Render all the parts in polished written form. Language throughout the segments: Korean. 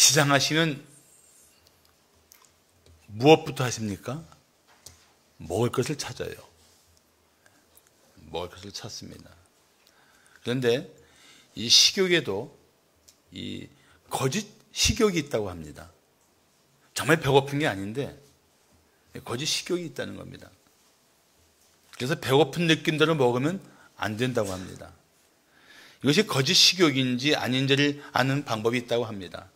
시장하시면 무엇부터 하십니까? 먹을 것을 찾아요. 먹을 것을 찾습니다. 그런데 이 식욕에도 이 거짓 식욕이 있다고 합니다. 정말 배고픈 게 아닌데 거짓 식욕이 있다는 겁니다. 그래서 배고픈 느낌대로 먹으면 안 된다고 합니다. 이것이 거짓 식욕인지 아닌지를 아는 방법이 있다고 합니다.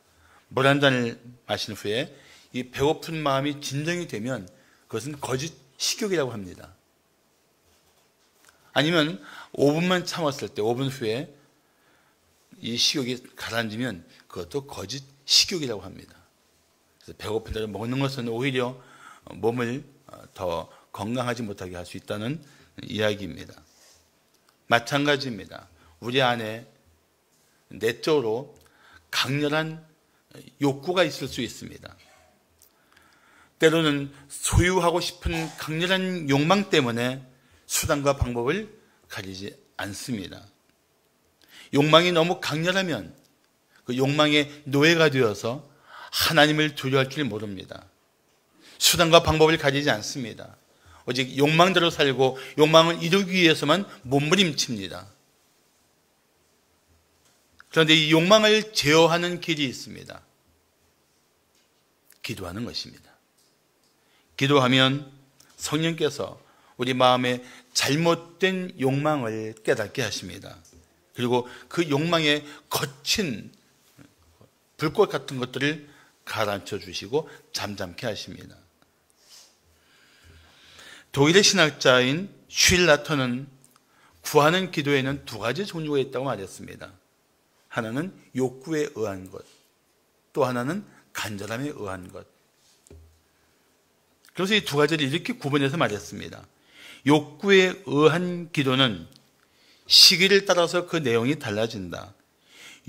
물 한 잔을 마신 후에 이 배고픈 마음이 진정이 되면 그것은 거짓 식욕이라고 합니다. 아니면 5분만 참았을 때 5분 후에 이 식욕이 가라앉으면 그것도 거짓 식욕이라고 합니다. 그래서 배고픈 대로 먹는 것은 오히려 몸을 더 건강하지 못하게 할 수 있다는 이야기입니다. 마찬가지입니다. 우리 안에 내적으로 강렬한 욕구가 있을 수 있습니다. 때로는 소유하고 싶은 강렬한 욕망 때문에 수단과 방법을 가리지 않습니다. 욕망이 너무 강렬하면 그 욕망의 노예가 되어서 하나님을 두려워할 줄 모릅니다. 수단과 방법을 가리지 않습니다. 오직 욕망대로 살고 욕망을 이루기 위해서만 몸부림칩니다. 그런데 이 욕망을 제어하는 길이 있습니다. 기도하는 것입니다. 기도하면 성령께서 우리 마음의 잘못된 욕망을 깨닫게 하십니다. 그리고 그 욕망의 거친 불꽃 같은 것들을 가라앉혀 주시고 잠잠케 하십니다. 독일의 신학자인 쉴라터는 구하는 기도에는 두 가지 종류가 있다고 말했습니다. 하나는 욕구에 의한 것, 또 하나는 간절함에 의한 것. 그래서 이 두 가지를 이렇게 구분해서 말했습니다. 욕구에 의한 기도는 시기를 따라서 그 내용이 달라진다.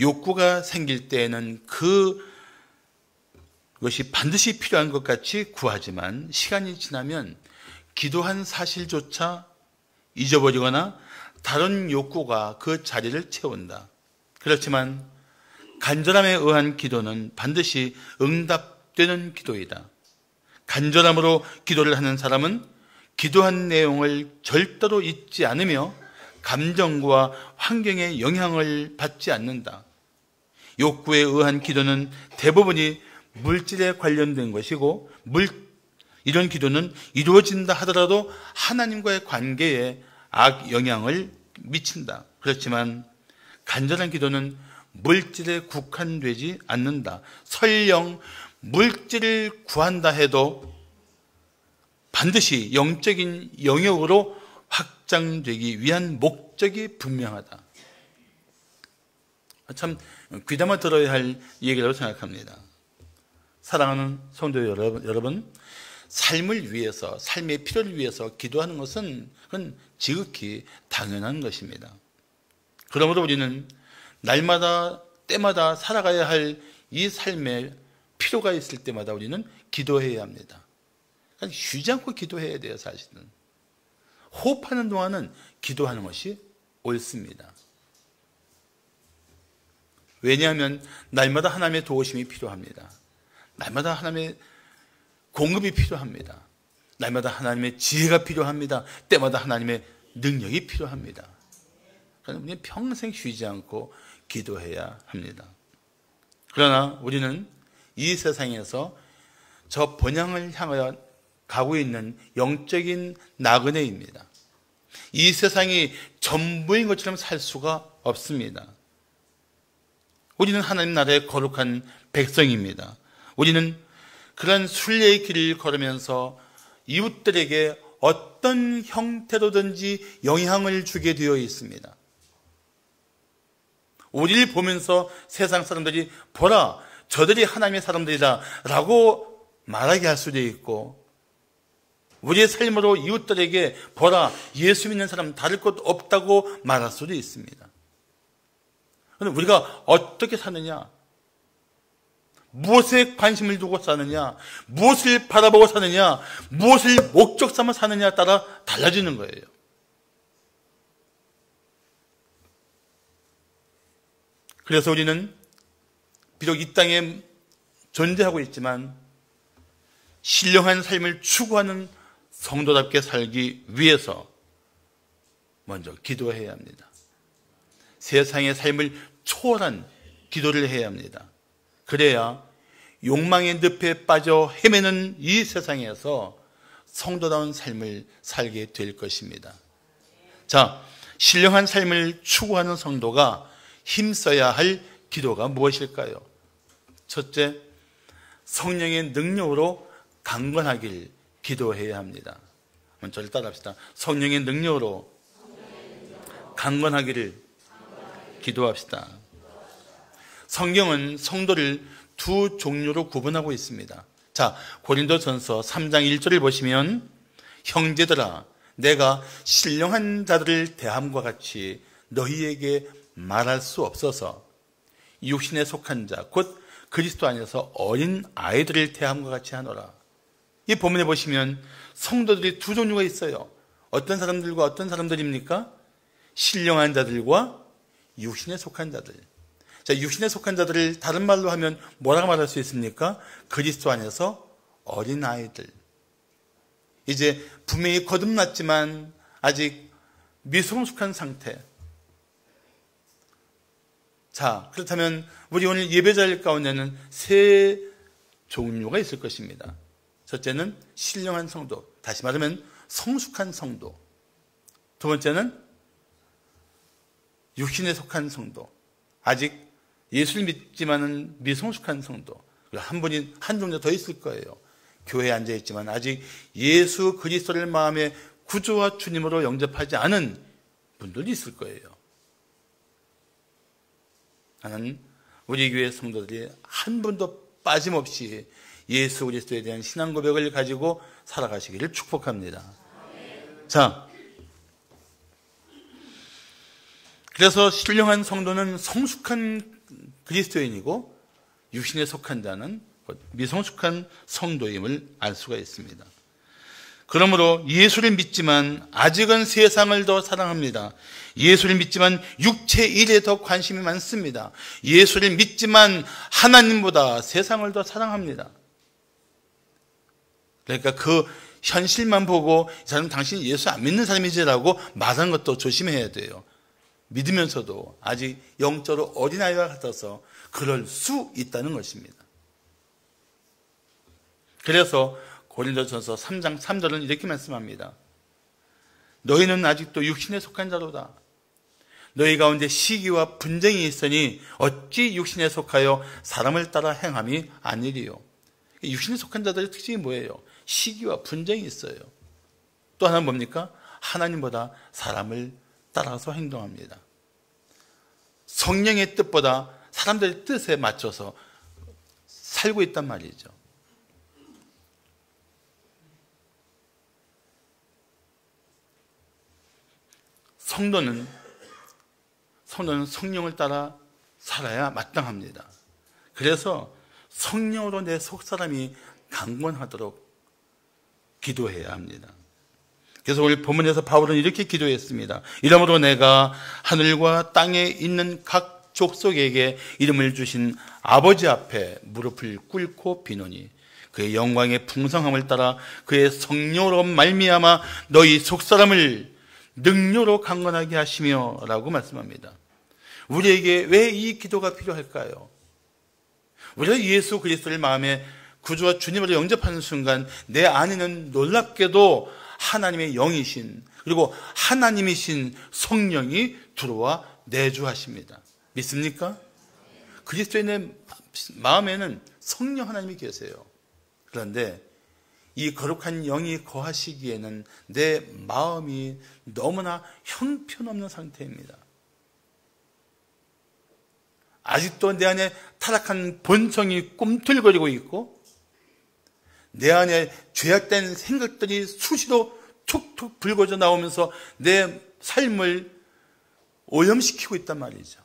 욕구가 생길 때에는 그것이 반드시 필요한 것 같이 구하지만 시간이 지나면 기도한 사실조차 잊어버리거나 다른 욕구가 그 자리를 채운다. 그렇지만 간절함에 의한 기도는 반드시 응답되는 기도이다. 간절함으로 기도를 하는 사람은 기도한 내용을 절대로 잊지 않으며 감정과 환경의 영향을 받지 않는다. 욕구에 의한 기도는 대부분이 물질에 관련된 것이고 이런 기도는 이루어진다 하더라도 하나님과의 관계에 악영향을 미친다. 그렇지만 간절한 기도는 물질에 국한되지 않는다. 설령 물질을 구한다 해도 반드시 영적인 영역으로 확장되기 위한 목적이 분명하다. 참 귀담아 들어야 할 얘기라고 생각합니다. 사랑하는 성도 여러분, 삶을 위해서, 삶의 필요를 위해서 기도하는 것은 그건 지극히 당연한 것입니다. 그러므로 우리는 날마다 때마다 살아가야 할 이 삶에 필요가 있을 때마다 우리는 기도해야 합니다. 그러니까 쉬지 않고 기도해야 돼요. 사실은 호흡하는 동안은 기도하는 것이 옳습니다. 왜냐하면 날마다 하나님의 도우심이 필요합니다. 날마다 하나님의 공급이 필요합니다. 날마다 하나님의 지혜가 필요합니다. 때마다 하나님의 능력이 필요합니다. 그러나 우리는 평생 쉬지 않고 기도해야 합니다. 그러나 우리는 이 세상에서 저 본향을 향하여 가고 있는 영적인 나그네입니다. 이 세상이 전부인 것처럼 살 수가 없습니다. 우리는 하나님 나라의 거룩한 백성입니다. 우리는 그런 순례의 길을 걸으면서 이웃들에게 어떤 형태로든지 영향을 주게 되어 있습니다. 우리를 보면서 세상 사람들이 보라, 저들이 하나님의 사람들이다 라고 말하게 할 수도 있고, 우리의 삶으로 이웃들에게 보라, 예수 믿는 사람 다를 것 없다고 말할 수도 있습니다. 그런데 우리가 어떻게 사느냐, 무엇에 관심을 두고 사느냐, 무엇을 바라보고 사느냐, 무엇을 목적 삼아 사느냐에 따라 달라지는 거예요. 그래서 우리는 비록 이 땅에 존재하고 있지만 신령한 삶을 추구하는 성도답게 살기 위해서 먼저 기도해야 합니다. 세상의 삶을 초월한 기도를 해야 합니다. 그래야 욕망의 늪에 빠져 헤매는 이 세상에서 성도다운 삶을 살게 될 것입니다. 자, 신령한 삶을 추구하는 성도가 힘써야 할 기도가 무엇일까요? 첫째, 성령의 능력으로 강건하길 기도해야 합니다. 한번 저를 따라합시다. 성령의 능력으로 강건하기를 기도합시다. 성경은 성도를 두 종류로 구분하고 있습니다. 자, 고린도전서 3장 1절을 보시면 형제들아 내가 신령한 자들을 대함과 같이 너희에게 말할 수 없어서 육신에 속한 자 곧 그리스도 안에서 어린 아이들을 대함과 같이 하노라. 이 본문에 보시면 성도들이 두 종류가 있어요. 어떤 사람들과 어떤 사람들입니까? 신령한 자들과 육신에 속한 자들. 자, 육신에 속한 자들을 다른 말로 하면 뭐라고 말할 수 있습니까? 그리스도 안에서 어린 아이들. 이제 분명히 거듭났지만 아직 미성숙한 상태. 자, 그렇다면 우리 오늘 예배자일 가운데는 세 종류가 있을 것입니다. 첫째는 신령한 성도, 다시 말하면 성숙한 성도. 두 번째는 육신에 속한 성도, 아직 예수를 믿지만은 미성숙한 성도. 한 종류 더 있을 거예요. 교회에 앉아 있지만 아직 예수 그리스도를 마음의 구주와 주님으로 영접하지 않은 분들이 있을 거예요. 나는 우리 교회 성도들이 한 분도 빠짐없이 예수 그리스도에 대한 신앙 고백을 가지고 살아가시기를 축복합니다. 자, 그래서 신령한 성도는 성숙한 그리스도인이고 육신에 속한 자는 미성숙한 성도임을 알 수가 있습니다. 그러므로 예수를 믿지만 아직은 세상을 더 사랑합니다. 예수를 믿지만 육체 일에 더 관심이 많습니다. 예수를 믿지만 하나님보다 세상을 더 사랑합니다. 그러니까 그 현실만 보고 이 사람은 당신 예수 안 믿는 사람이지라고 말하는 것도 조심해야 돼요. 믿으면서도 아직 영적으로 어린아이와 같아서 그럴 수 있다는 것입니다. 그래서 고린도전서 3장 3절은 이렇게 말씀합니다. 너희는 아직도 육신에 속한 자로다. 너희 가운데 시기와 분쟁이 있으니 어찌 육신에 속하여 사람을 따라 행함이 아니리요. 육신에 속한 자들의 특징이 뭐예요? 시기와 분쟁이 있어요. 또 하나는 뭡니까? 하나님보다 사람을 따라서 행동합니다. 성령의 뜻보다 사람들의 뜻에 맞춰서 살고 있단 말이죠. 성도는 성령을 따라 살아야 마땅합니다. 그래서 성령으로 내 속사람이 강건하도록 기도해야 합니다. 그래서 오늘 본문에서 바울은 이렇게 기도했습니다. 이러므로 내가 하늘과 땅에 있는 각 족속에게 이름을 주신 아버지 앞에 무릎을 꿇고 비노니 그의 영광의 풍성함을 따라 그의 성령으로 말미암아 너희 속사람을 능력으로 강건하게 하시며 라고 말씀합니다. 우리에게 왜 이 기도가 필요할까요? 우리가 예수 그리스도를 마음에 구주와 주님으로 영접하는 순간 내 안에는 놀랍게도 하나님의 영이신 그리고 하나님이신 성령이 들어와 내주하십니다. 믿습니까? 그리스도인의 마음에는 성령 하나님이 계세요. 그런데 이 거룩한 영이 거하시기에는 내 마음이 너무나 형편없는 상태입니다. 아직도 내 안에 타락한 본성이 꿈틀거리고 있고 내 안에 죄악된 생각들이 수시로 툭툭 불거져 나오면서 내 삶을 오염시키고 있단 말이죠.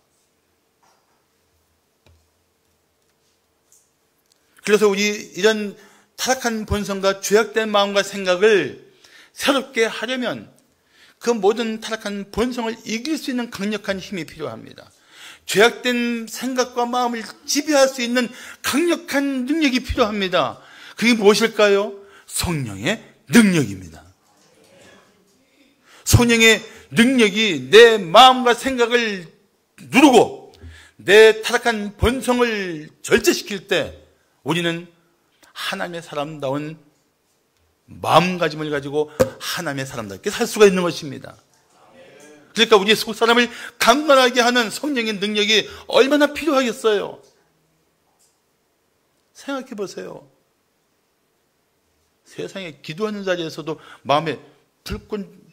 그래서 우리 이런 타락한 본성과 죄악된 마음과 생각을 새롭게 하려면 그 모든 타락한 본성을 이길 수 있는 강력한 힘이 필요합니다. 죄악된 생각과 마음을 지배할 수 있는 강력한 능력이 필요합니다. 그게 무엇일까요? 성령의 능력입니다. 성령의 능력이 내 마음과 생각을 누르고 내 타락한 본성을 절제시킬 때 우리는 하나님의 사람다운 마음가짐을 가지고 하나님의 사람답게 살 수가 있는 것입니다. 그러니까 우리 속사람을 강건하게 하는 성령의 능력이 얼마나 필요하겠어요? 생각해 보세요. 세상에 기도하는 자리에서도 마음에 불끈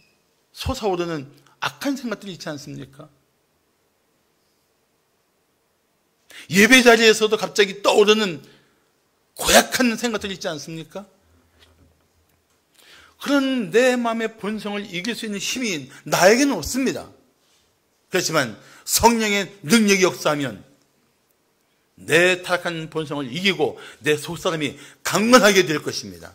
솟아오르는 악한 생각들이 있지 않습니까? 예배 자리에서도 갑자기 떠오르는 고약한 생각들이 있지 않습니까? 그런 내 마음의 본성을 이길 수 있는 힘이 나에게는 없습니다. 그렇지만 성령의 능력이 역사하면 내 타락한 본성을 이기고 내 속사람이 강건하게 될 것입니다.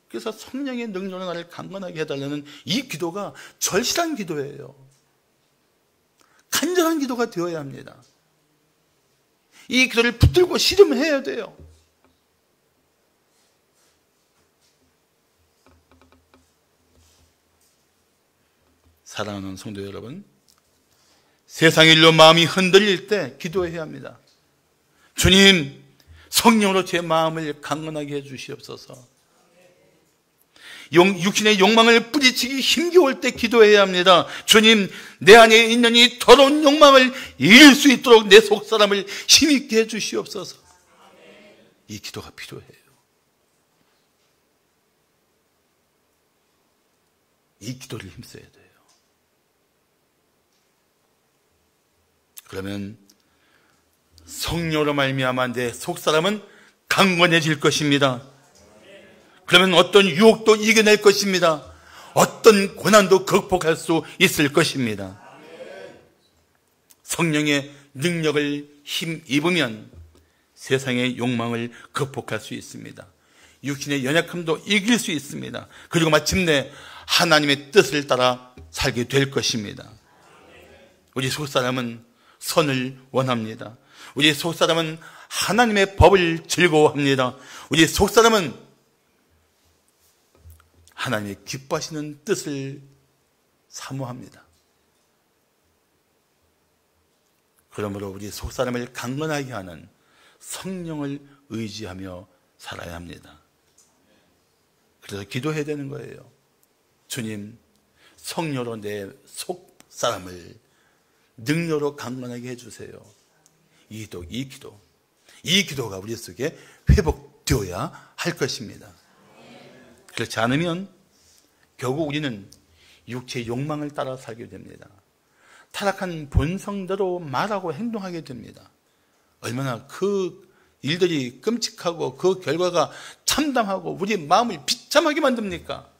그래서 성령의 능력으로 나를 강건하게 해달라는 이 기도가 절실한 기도예요. 간절한 기도가 되어야 합니다. 이 기도를 붙들고 씨름해야 돼요. 사랑하는 성도 여러분, 세상 일로 마음이 흔들릴 때 기도해야 합니다. 주님, 성령으로 제 마음을 강건하게 해주시옵소서. 육신의 욕망을 뿌리치기 힘겨울 때 기도해야 합니다. 주님, 내 안에 있는 이 더러운 욕망을 이길 수 있도록 내 속사람을 힘있게 해주시옵소서. 이 기도가 필요해요. 이 기도를 힘써야 돼요. 그러면 성령으로 말미암아 내 속사람은 강건해질 것입니다. 그러면 어떤 유혹도 이겨낼 것입니다. 어떤 고난도 극복할 수 있을 것입니다. 성령의 능력을 힘입으면 세상의 욕망을 극복할 수 있습니다. 육신의 연약함도 이길 수 있습니다. 그리고 마침내 하나님의 뜻을 따라 살게 될 것입니다. 우리 속사람은 선을 원합니다. 우리 속사람은 하나님의 법을 즐거워합니다. 우리 속사람은 하나님의 기뻐하시는 뜻을 사모합니다. 그러므로 우리 속사람을 강건하게 하는 성령을 의지하며 살아야 합니다. 그래서 기도해야 되는 거예요. 주님, 성령으로 내 속사람을 능력으로 강건하게 해주세요. 이 기도가 우리 속에 회복되어야 할 것입니다. 그렇지 않으면 결국 우리는 육체의 욕망을 따라 살게 됩니다. 타락한 본성대로 말하고 행동하게 됩니다. 얼마나 그 일들이 끔찍하고 그 결과가 참담하고 우리 마음을 비참하게 만듭니까?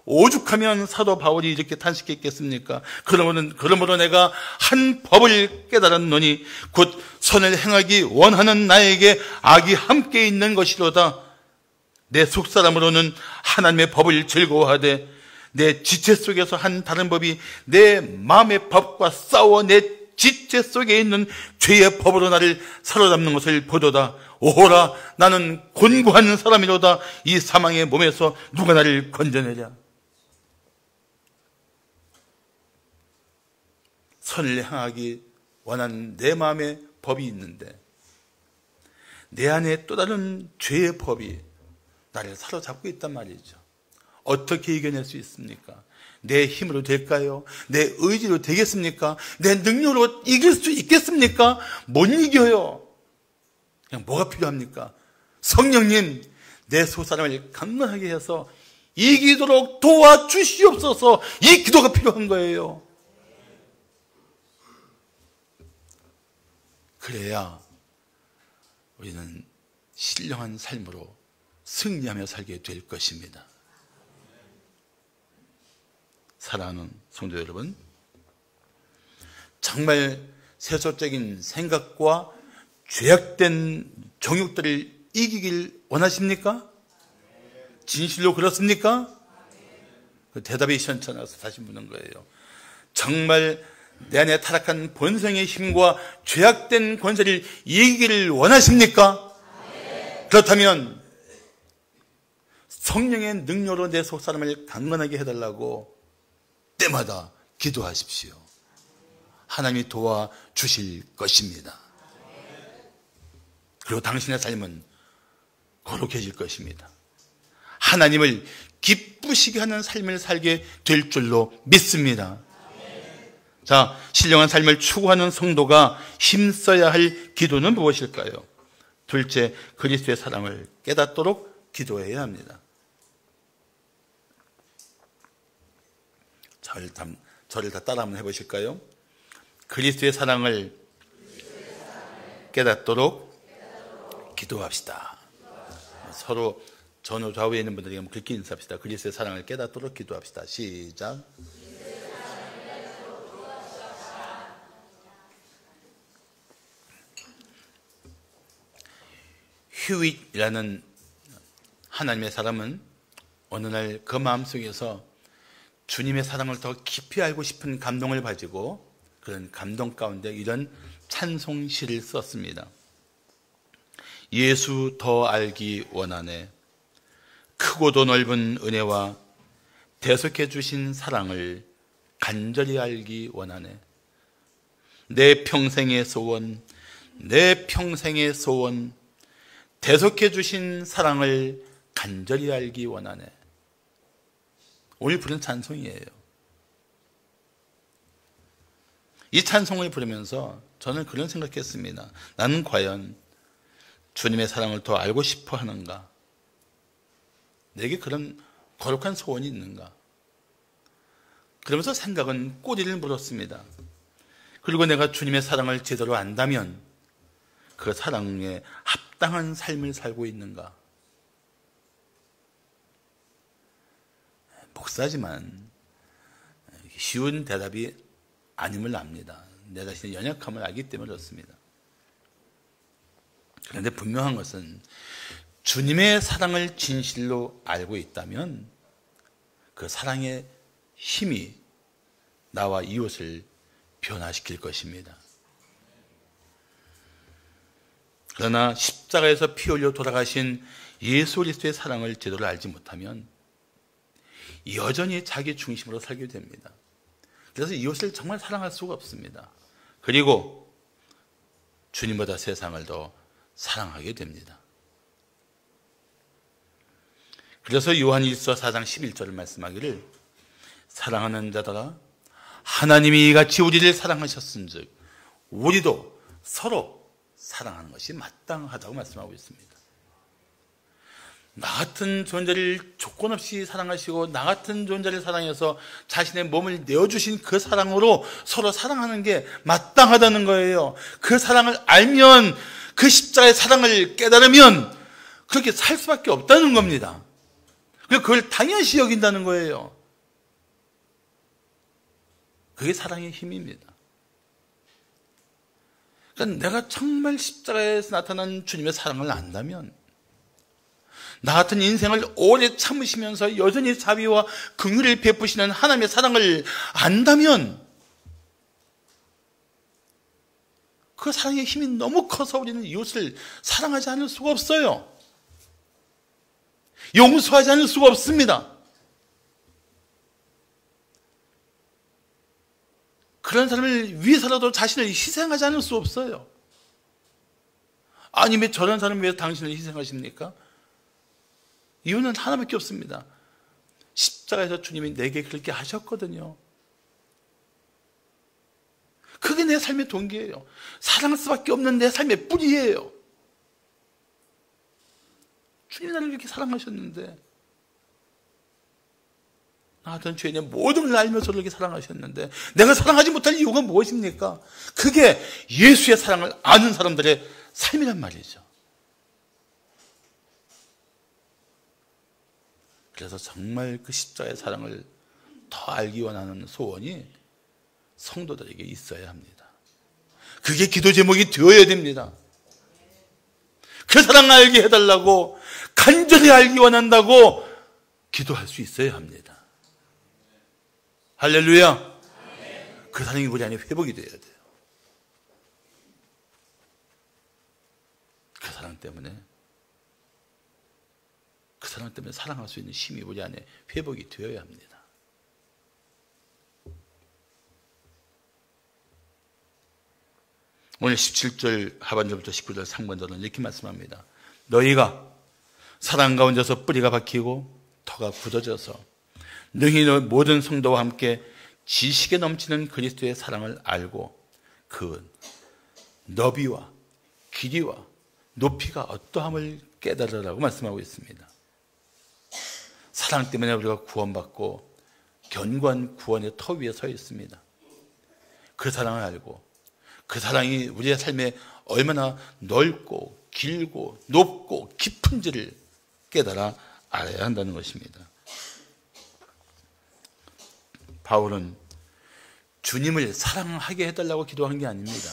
오죽하면 사도 바울이 이렇게 탄식했겠습니까? 그러므로 내가 한 법을 깨달았노니 곧 선을 행하기 원하는 나에게 악이 함께 있는 것이로다. 내 속사람으로는 하나님의 법을 즐거워하되 내 지체 속에서 한 다른 법이 내 마음의 법과 싸워 내 지체 속에 있는 죄의 법으로 나를 사로잡는 것을 보도다. 오호라, 나는 곤고한 사람이로다. 이 사망의 몸에서 누가 나를 건져내랴. 선을 행하기 원하는 내 마음의 법이 있는데 내 안에 또 다른 죄의 법이 나를 사로잡고 있단 말이죠. 어떻게 이겨낼 수 있습니까? 내 힘으로 될까요? 내 의지로 되겠습니까? 내 능력으로 이길 수 있겠습니까? 못 이겨요. 그냥 뭐가 필요합니까? 성령님, 내 속사람을 강건하게 해서 이기도록 도와주시옵소서. 이 기도가 필요한 거예요. 그래야 우리는 신령한 삶으로 승리하며 살게 될 것입니다. 사랑하는 성도 여러분, 정말 세속적인 생각과 죄악된 정욕들을 이기길 원하십니까? 진실로 그렇습니까? 그 대답이 시원찮아서 다시 묻는 거예요. 정말 내 안에 타락한 본성의 힘과 죄악된 권세를 이기기를 원하십니까? 그렇다면 성령의 능력으로 내 속사람을 강건하게 해달라고 때마다 기도하십시오. 하나님이 도와주실 것입니다. 그리고 당신의 삶은 거룩해질 것입니다. 하나님을 기쁘시게 하는 삶을 살게 될 줄로 믿습니다. 자, 신령한 삶을 추구하는 성도가 힘써야 할 기도는 무엇일까요? 둘째, 그리스도의 사랑을 깨닫도록 기도해야 합니다. 저를 다 따라 한번 해보실까요? 그리스도의 사랑을 깨닫도록 기도합시다. 서로 전후 좌우에 있는 분들에게 한번 그렇게 인사합시다. 그리스도의 사랑을 깨닫도록 기도합시다. 시작. 휴윗이라는 하나님의 사람은 어느 날 그 마음속에서 주님의 사랑을 더 깊이 알고 싶은 감동을 가지고 그런 감동 가운데 이런 찬송시를 썼습니다. 예수 더 알기 원하네. 크고도 넓은 은혜와 대속해 주신 사랑을 간절히 알기 원하네. 내 평생의 소원, 내 평생의 소원, 대속해 주신 사랑을 간절히 알기 원하네. 오늘 부른 찬송이에요. 이 찬송을 부르면서 저는 그런 생각했습니다. 나는 과연 주님의 사랑을 더 알고 싶어 하는가? 내게 그런 거룩한 소원이 있는가? 그러면서 생각은 꼬리를 물었습니다. 그리고 내가 주님의 사랑을 제대로 안다면 그 사랑에 합당한 삶을 살고 있는가? 목사지만 쉬운 대답이 아님을 압니다. 내 자신의 연약함을 알기 때문에 그렇습니다. 그런데 분명한 것은 주님의 사랑을 진실로 알고 있다면 그 사랑의 힘이 나와 이웃을 변화시킬 것입니다. 그러나 십자가에서 피 흘려 돌아가신 예수 그리스도의 사랑을 제대로 알지 못하면 여전히 자기 중심으로 살게 됩니다. 그래서 이웃을 정말 사랑할 수가 없습니다. 그리고 주님보다 세상을 더 사랑하게 됩니다. 그래서 요한 1서 4장 11절을 말씀하기를 사랑하는 자들아 하나님이 이같이 우리를 사랑하셨은즉 우리도 서로 사랑하는 것이 마땅하다고 말씀하고 있습니다. 나 같은 존재를 조건 없이 사랑하시고 나 같은 존재를 사랑해서 자신의 몸을 내어주신 그 사랑으로 서로 사랑하는 게 마땅하다는 거예요. 그 사랑을 알면 그 십자가의 사랑을 깨달으면 그렇게 살 수밖에 없다는 겁니다. 그걸 당연시 여긴다는 거예요. 그게 사랑의 힘입니다. 그러니까 내가 정말 십자가에서 나타난 주님의 사랑을 안다면 나 같은 인생을 오래 참으시면서 여전히 자비와 긍휼을 베푸시는 하나님의 사랑을 안다면 그 사랑의 힘이 너무 커서 우리는 이웃을 사랑하지 않을 수가 없어요. 용서하지 않을 수가 없습니다. 그런 사람을 위해서라도 자신을 희생하지 않을 수 없어요. 아니 왜 저런 사람을 위해서 당신을 희생하십니까? 이유는 하나밖에 없습니다. 십자가에서 주님이 내게 그렇게 하셨거든요. 그게 내 삶의 동기예요. 사랑할 수밖에 없는 내 삶의 뿌리예요. 주님이 나를 이렇게 사랑하셨는데 나 같은 죄인의 모든 걸 알면서 이렇게 사랑하셨는데 내가 사랑하지 못할 이유가 무엇입니까? 그게 예수의 사랑을 아는 사람들의 삶이란 말이죠. 그래서 정말 그 십자가의 사랑을 더 알기 원하는 소원이 성도들에게 있어야 합니다. 그게 기도 제목이 되어야 됩니다. 그 사랑을 알게 해달라고 간절히 알기 원한다고 기도할 수 있어야 합니다. 할렐루야. 그 사랑이 우리 안에 회복이 되어야 돼요. 그 사랑 때문에 사랑할 수 있는 힘이 우리 안에 회복이 되어야 합니다. 오늘 17절 하반절부터 19절 상반절은 이렇게 말씀합니다. 너희가 사랑 가운데서 뿌리가 박히고 터가 굳어져서 능히 모든 성도와 함께 지식에 넘치는 그리스도의 사랑을 알고 그 너비와 길이와 높이가 어떠함을 깨달으라고 말씀하고 있습니다. 사랑 때문에 우리가 구원받고 견고한 구원의 터 위에 서 있습니다. 그 사랑을 알고 그 사랑이 우리의 삶에 얼마나 넓고 길고 높고 깊은지를 깨달아 알아야 한다는 것입니다. 바울은 주님을 사랑하게 해달라고 기도한 게 아닙니다.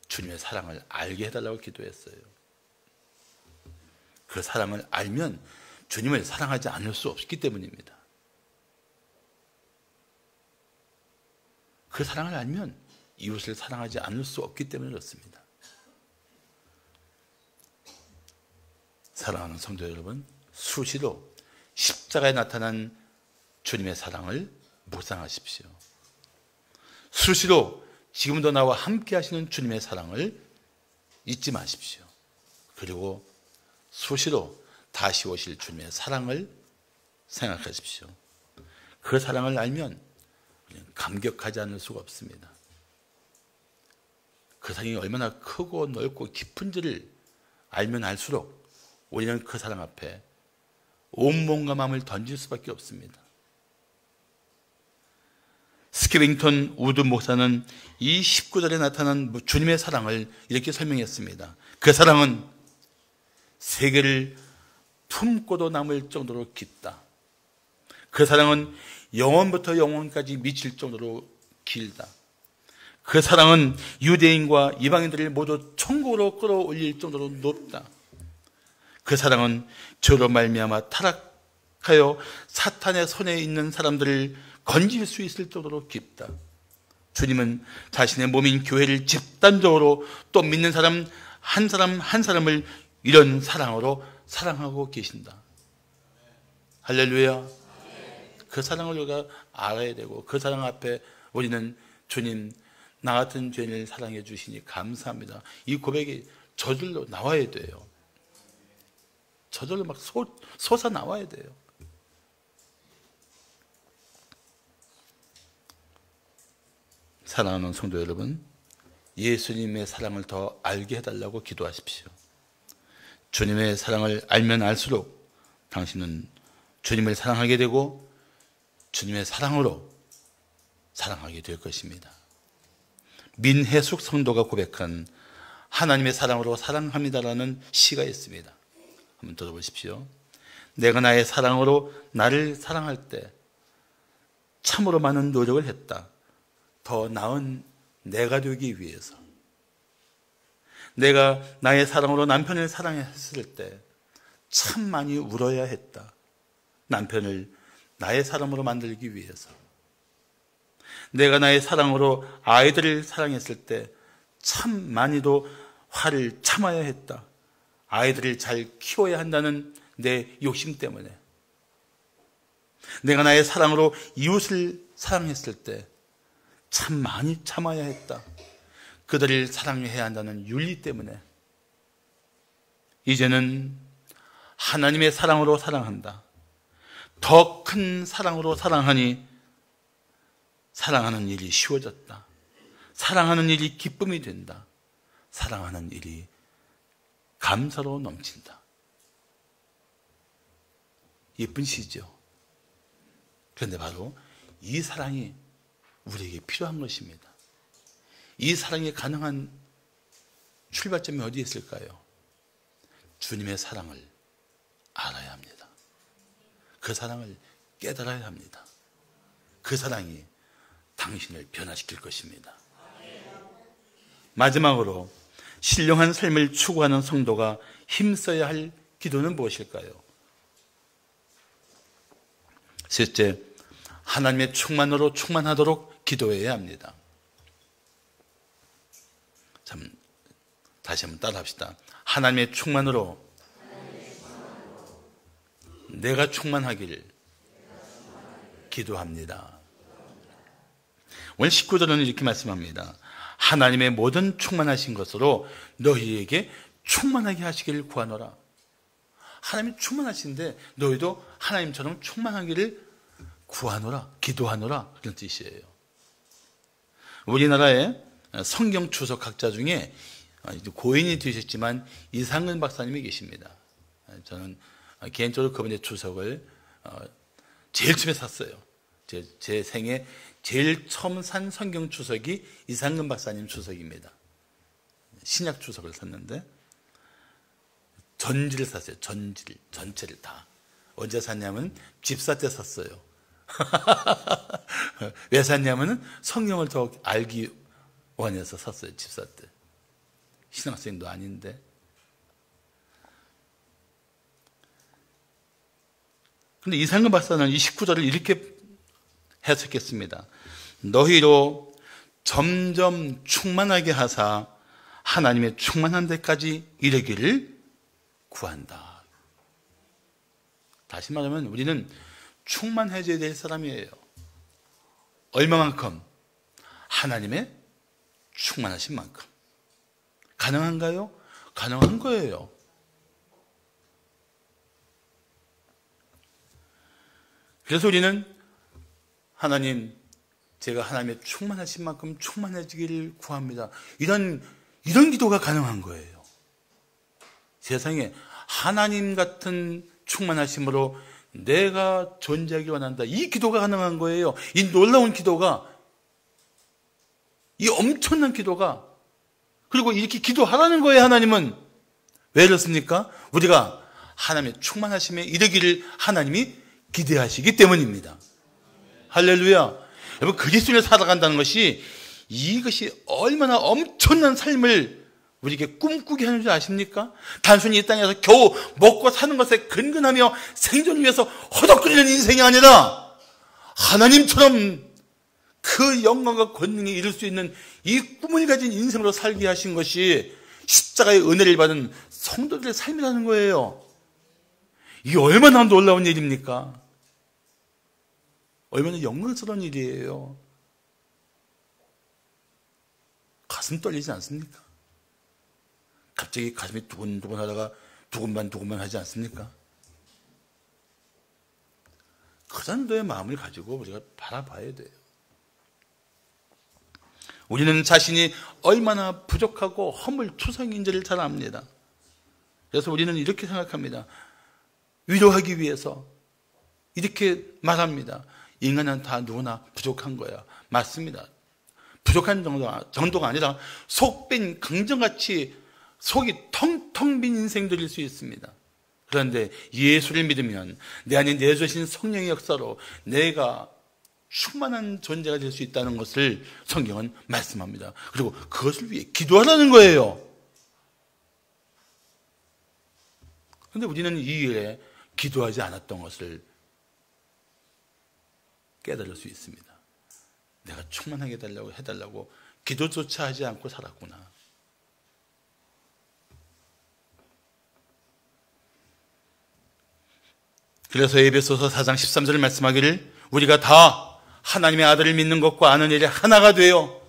주님의 사랑을 알게 해달라고 기도했어요. 그 사랑을 알면 주님을 사랑하지 않을 수 없기 때문입니다. 그 사랑을 알면 이웃을 사랑하지 않을 수 없기 때문에 그렇습니다. 사랑하는 성도 여러분, 수시로 십자가에 나타난 주님의 사랑을 묵상하십시오. 수시로 지금도 나와 함께 하시는 주님의 사랑을 잊지 마십시오. 그리고 수시로 다시 오실 주님의 사랑을 생각하십시오. 그 사랑을 알면 감격하지 않을 수가 없습니다. 그 사랑이 얼마나 크고 넓고 깊은지를 알면 알수록 우리는 그 사랑 앞에 온몸과 마음을 던질 수밖에 없습니다. 스키빙턴 우드 목사는 이 19절에 나타난 주님의 사랑을 이렇게 설명했습니다. 그 사랑은 세계를 품고도 남을 정도로 깊다. 그 사랑은 영원부터 영원까지 미칠 정도로 길다. 그 사랑은 유대인과 이방인들을 모두 천국으로 끌어올릴 정도로 높다. 그 사랑은 죄로 말미암아 타락하여 사탄의 손에 있는 사람들을 건질 수 있을 정도로 깊다. 주님은 자신의 몸인 교회를 집단적으로 또 믿는 사람 한 사람을 이런 사랑으로 사랑하고 계신다. 할렐루야. 그 사랑을 우리가 알아야 되고 그 사랑 앞에 우리는 주님 나 같은 죄인을 사랑해 주시니 감사합니다. 이 고백이 저절로 나와야 돼요. 저절로 막 솟아 나와야 돼요. 사랑하는 성도 여러분, 예수님의 사랑을 더 알게 해달라고 기도하십시오. 주님의 사랑을 알면 알수록 당신은 주님을 사랑하게 되고 주님의 사랑으로 사랑하게 될 것입니다. 민혜숙 성도가 고백한 하나님의 사랑으로 사랑합니다라는 시가 있습니다. 한번 들어보십시오. 내가 나의 사랑으로 나를 사랑할 때 참으로 많은 노력을 했다. 더 나은 내가 되기 위해서. 내가 나의 사랑으로 남편을 사랑했을 때 참 많이 울어야 했다. 남편을 나의 사람으로 만들기 위해서. 내가 나의 사랑으로 아이들을 사랑했을 때 참 많이도 화를 참아야 했다. 아이들을 잘 키워야 한다는 내 욕심 때문에. 내가 나의 사랑으로 이웃을 사랑했을 때 참 많이 참아야 했다. 그들을 사랑해야 한다는 윤리 때문에. 이제는 하나님의 사랑으로 사랑한다. 더 큰 사랑으로 사랑하니 사랑하는 일이 쉬워졌다. 사랑하는 일이 기쁨이 된다. 사랑하는 일이 감사로 넘친다. 예쁜 시죠. 그런데 바로 이 사랑이 우리에게 필요한 것입니다. 이 사랑이 가능한 출발점이 어디에 있을까요? 주님의 사랑을 알아야 합니다. 그 사랑을 깨달아야 합니다. 그 사랑이 당신을 변화시킬 것입니다. 마지막으로 신령한 삶을 추구하는 성도가 힘써야 할 기도는 무엇일까요? 셋째, 하나님의 충만으로 충만하도록 기도해야 합니다. 참, 다시 한번 따라합시다. 하나님의 충만으로 내가 충만하길 기도합니다. 오늘 19절은 이렇게 말씀합니다. 하나님의 모든 충만하신 것으로 너희에게 충만하게 하시기를 구하노라. 하나님이 충만하신데 너희도 하나님처럼 충만하기를 구하노라, 기도하노라, 그런 뜻이에요. 우리나라의 성경 주석학자 중에 고인이 되셨지만 이상근 박사님이 계십니다. 저는 개인적으로 그분의 주석을 제일 처음에 샀어요. 제 생에 제일 처음 산 성경 주석이 이상근 박사님 주석입니다. 신약 주석을 샀는데 전지를 샀어요. 전체를 다. 언제 샀냐면 집사 때 샀어요. 왜 샀냐면 성경을 더 알기 원해서 샀어요. 집사 때. 신학생도 아닌데. 근데 이상근 박사는 이 19절을 이렇게 해석했습니다. 너희로 점점 충만하게 하사 하나님의 충만한 데까지 이르기를 구한다. 다시 말하면 우리는 충만해져야 될 사람이에요. 얼마만큼? 하나님의 충만하신 만큼. 가능한가요? 가능한 거예요. 그래서 우리는 하나님, 제가 하나님의 충만하신 만큼 충만해지기를 구합니다. 이런 기도가 가능한 거예요. 세상에 하나님 같은 충만하심으로 내가 존재하기 원한다. 이 기도가 가능한 거예요. 이 놀라운 기도가, 이 엄청난 기도가, 그리고 이렇게 기도하라는 거예요. 하나님은 왜 그렇습니까? 우리가 하나님의 충만하심에 이르기를 하나님이 기대하시기 때문입니다. 할렐루야. 여러분, 그리스도인을 살아간다는 것이, 이것이 얼마나 엄청난 삶을 우리에게 꿈꾸게 하는 줄 아십니까? 단순히 이 땅에서 겨우 먹고 사는 것에 근근하며 생존을 위해서 허덕거리는 인생이 아니라 하나님처럼 그 영광과 권능에 이룰 수 있는 이 꿈을 가진 인생으로 살게 하신 것이 십자가의 은혜를 받은 성도들의 삶이라는 거예요. 이게 얼마나 놀라운 일입니까? 얼마나 영광스러운 일이에요. 가슴 떨리지 않습니까? 갑자기 가슴이 두근두근 하다가 두근만 하지 않습니까? 그 정도의 마음을 가지고 우리가 바라봐야 돼요. 우리는 자신이 얼마나 부족하고 허물투성인지를 잘 압니다. 그래서 우리는 이렇게 생각합니다. 위로하기 위해서 이렇게 말합니다. 인간은 다 누구나 부족한 거야. 맞습니다. 부족한 정도가 아니라 속 빈 강정같이 속이 텅텅 빈 인생들일 수 있습니다. 그런데 예수를 믿으면 내 안에 내주신 성령의 역사로 내가 충만한 존재가 될 수 있다는 것을 성경은 말씀합니다. 그리고 그것을 위해 기도하라는 거예요. 그런데 우리는 이 일에 기도하지 않았던 것을 깨달을 수 있습니다. 내가 충만하게 해달라고 기도조차 하지 않고 살았구나. 그래서 에베소서 4장 13절 말씀하기를 우리가 다 하나님의 아들을 믿는 것과 아는 일이 하나가 되어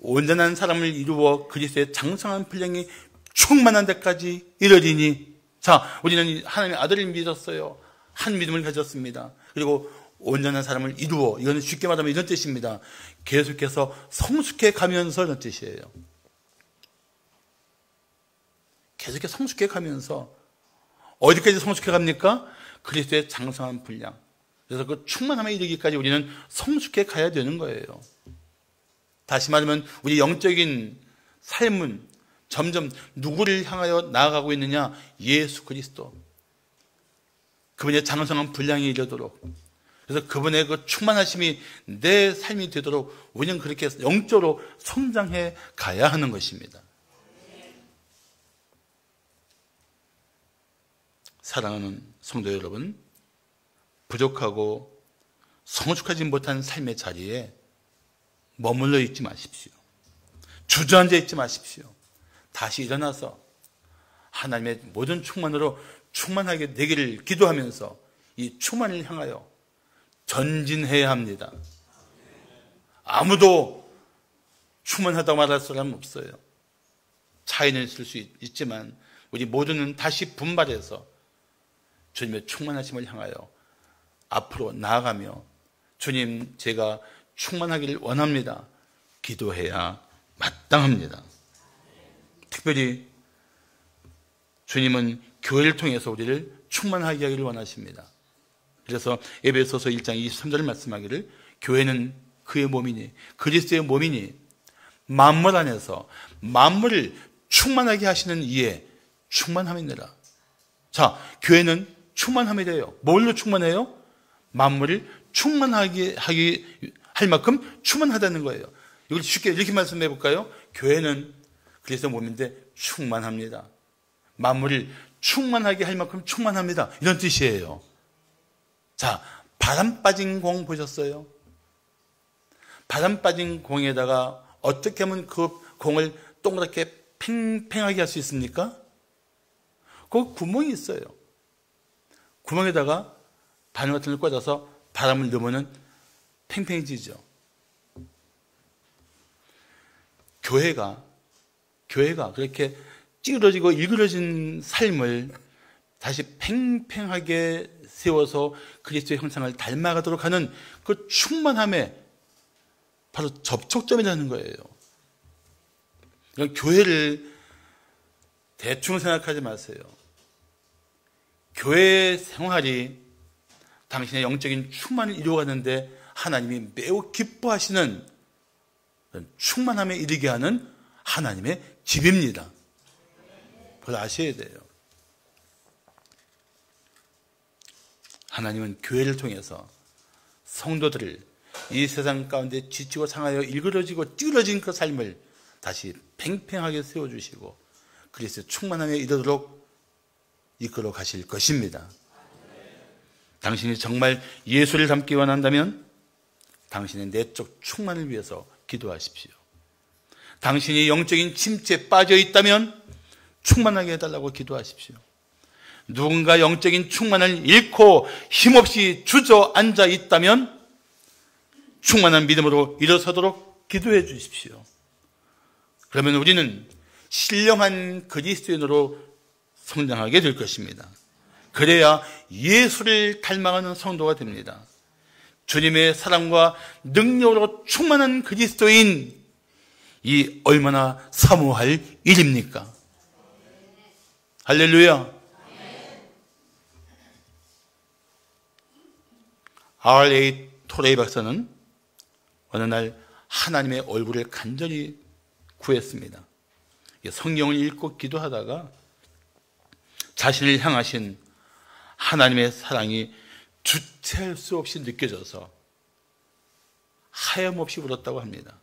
온전한 사람을 이루어 그리스도의 장성한 분량이 충만한 데까지 이르리니. 자, 우리는 하나님의 아들을 믿었어요. 한 믿음을 가졌습니다. 그리고 온전한 사람을 이루어, 이거는 쉽게 말하면 이런 뜻입니다. 계속해서 성숙해 가면서 이런 뜻이에요. 계속해서 성숙해 가면서 어디까지 성숙해 갑니까? 그리스도의 장성한 분량. 그래서 그 충만함에 이르기까지 우리는 성숙해 가야 되는 거예요. 다시 말하면 우리 영적인 삶은 점점 누구를 향하여 나아가고 있느냐? 예수 그리스도. 그분의 장성한 분량이 이르도록. 그래서 그분의 그 충만하심이 내 삶이 되도록 우리는 그렇게 영적으로 성장해 가야 하는 것입니다. 사랑하는 성도 여러분, 부족하고 성숙하지 못한 삶의 자리에 머물러 있지 마십시오. 주저앉아 있지 마십시오. 다시 일어나서 하나님의 모든 충만으로 충만하게 되기를 기도하면서 이 충만을 향하여 전진해야 합니다. 아무도 충만하다고 말할 사람은 없어요. 차이는 있을 수 있지만 우리 모두는 다시 분발해서 주님의 충만하심을 향하여 앞으로 나아가며 주님, 제가 충만하기를 원합니다. 기도해야 마땅합니다. 특별히 주님은 교회를 통해서 우리를 충만하게 하기를 원하십니다. 그래서 에베소서 1장 23절을 말씀하기를 교회는 그의 몸이니 그리스도의 몸이니 만물 안에서 만물을 충만하게 하시는 이에 충만함이니라. 자, 교회는 충만함이 돼요. 뭘로 충만해요? 만물을 충만하게 할 만큼 충만하다는 거예요. 이걸 쉽게 이렇게 말씀해 볼까요? 교회는 그리스도의 몸인데 충만합니다. 만물을 충만하게 할 만큼 충만합니다. 이런 뜻이에요. 자, 바람 빠진 공 보셨어요? 바람 빠진 공에다가 어떻게 하면 그 공을 동그랗게 팽팽하게 할 수 있습니까? 그 구멍이 있어요. 구멍에다가 바늘 같은 걸 꽂아서 바람을 넣으면 팽팽해지죠. 교회가 그렇게 찌그러지고 일그러진 삶을 다시 팽팽하게 세워서 그리스도의 형상을 닮아가도록 하는 그 충만함에 바로 접촉점이라는 거예요. 그러니까 교회를 대충 생각하지 마세요. 교회 생활이 당신의 영적인 충만을 이루어가는데 하나님이 매우 기뻐하시는 충만함에 이르게 하는 하나님의 집입니다. 그걸 아셔야 돼요. 하나님은 교회를 통해서 성도들을 이 세상 가운데 지치고 상하여 일그러지고 찌그러진 그 삶을 다시 팽팽하게 세워주시고 그리스도의 충만함에 이르도록 이끌어 가실 것입니다. 당신이 정말 예수를 닮기 원한다면 당신의 내적 충만을 위해서 기도하십시오. 당신이 영적인 침체에 빠져 있다면 충만하게 해달라고 기도하십시오. 누군가 영적인 충만을 잃고 힘없이 주저앉아 있다면 충만한 믿음으로 일어서도록 기도해 주십시오. 그러면 우리는 신령한 그리스도인으로 성장하게 될 것입니다. 그래야 예수를 닮아가는 성도가 됩니다. 주님의 사랑과 능력으로 충만한 그리스도인, 이 얼마나 사모할 일입니까? 할렐루야. R.A. 토레이 박사는 어느 날 하나님의 얼굴을 간절히 구했습니다. 성경을 읽고 기도하다가 자신을 향하신 하나님의 사랑이 주체할 수 없이 느껴져서 하염없이 울었다고 합니다.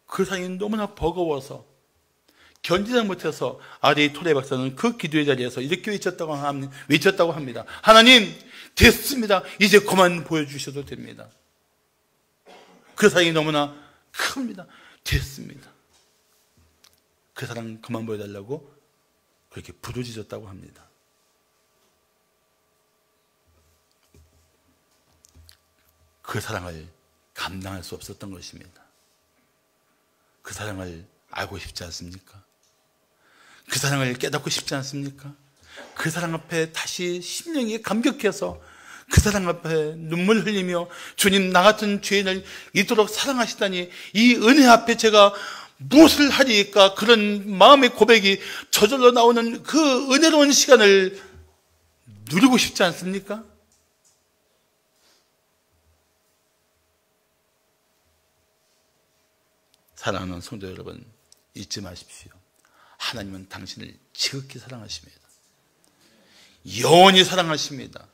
그 사랑이 너무나 버거워서 견디지 못해서 R.A. 토레이 박사는 그 기도의 자리에서 이렇게 외쳤다고 합니다. 하나님, 됐습니다. 이제 그만 보여주셔도 됩니다. 그 사랑이 너무나 큽니다. 됐습니다. 그 사랑 그만 보여달라고 그렇게 부르짖었다고 합니다. 그 사랑을 감당할 수 없었던 것입니다. 그 사랑을 알고 싶지 않습니까? 그 사랑을 깨닫고 싶지 않습니까? 그 사랑 앞에 다시 심령이 감격해서 그 사랑 앞에 눈물 흘리며 주님, 나 같은 죄인을 이토록 사랑하시다니 이 은혜 앞에 제가 무엇을 하리까, 그런 마음의 고백이 저절로 나오는 그 은혜로운 시간을 누리고 싶지 않습니까? 사랑하는 성도 여러분, 잊지 마십시오. 하나님은 당신을 지극히 사랑하십니다. 영원히 사랑하십니다.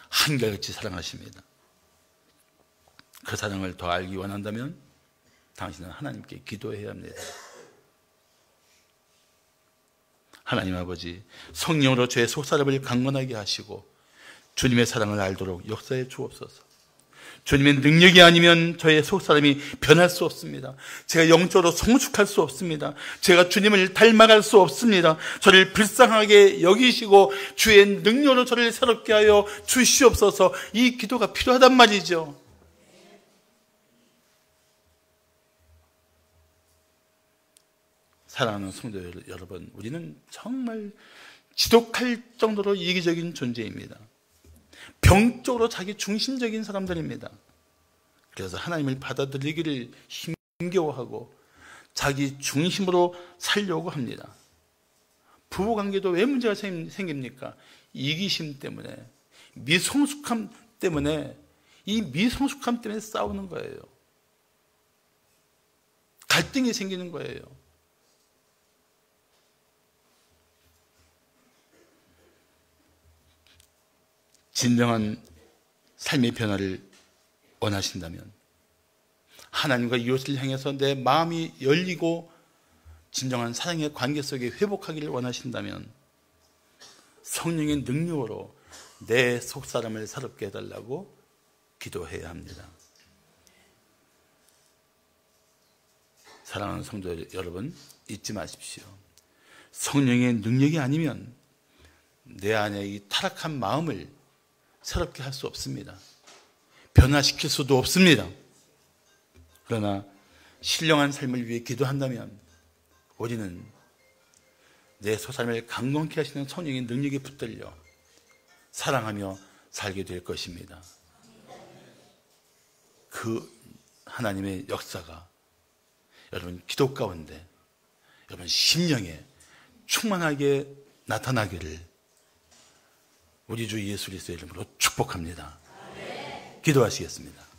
한결같이 사랑하십니다. 그 사랑을 더 알기 원한다면 당신은 하나님께 기도해야 합니다. 하나님 아버지, 성령으로 저의 속사람을 강건하게 하시고 주님의 사랑을 알도록 역사해 주옵소서. 주님의 능력이 아니면 저의 속사람이 변할 수 없습니다. 제가 영적으로 성숙할 수 없습니다. 제가 주님을 닮아갈 수 없습니다. 저를 불쌍하게 여기시고 주의 능력으로 저를 새롭게 하여 주시옵소서. 이 기도가 필요하단 말이죠. 사랑하는 성도 여러분, 우리는 정말 지독할 정도로 이기적인 존재입니다. 병적으로 자기 중심적인 사람들입니다. 그래서 하나님을 받아들이기를 힘겨워하고 자기 중심으로 살려고 합니다. 부부관계도 왜 문제가 생깁니까? 이기심 때문에, 미성숙함 때문에, 이 미성숙함 때문에 싸우는 거예요. 갈등이 생기는 거예요. 진정한 삶의 변화를 원하신다면, 하나님과 이웃을 향해서 내 마음이 열리고 진정한 사랑의 관계 속에 회복하기를 원하신다면 성령의 능력으로 내 속사람을 새롭게 해달라고 기도해야 합니다. 사랑하는 성도 여러분, 잊지 마십시오. 성령의 능력이 아니면 내 안에 이 타락한 마음을 새롭게 할 수 없습니다. 변화시킬 수도 없습니다. 그러나 신령한 삶을 위해 기도한다면 우리는 내 속사람을 강건케 하시는 성령의 능력에 붙들려 사랑하며 살게 될 것입니다. 그 하나님의 역사가 여러분 기도 가운데 여러분 심령에 충만하게 나타나기를 우리 주 예수 그리스도의 이름으로 축복합니다. 기도하시겠습니다.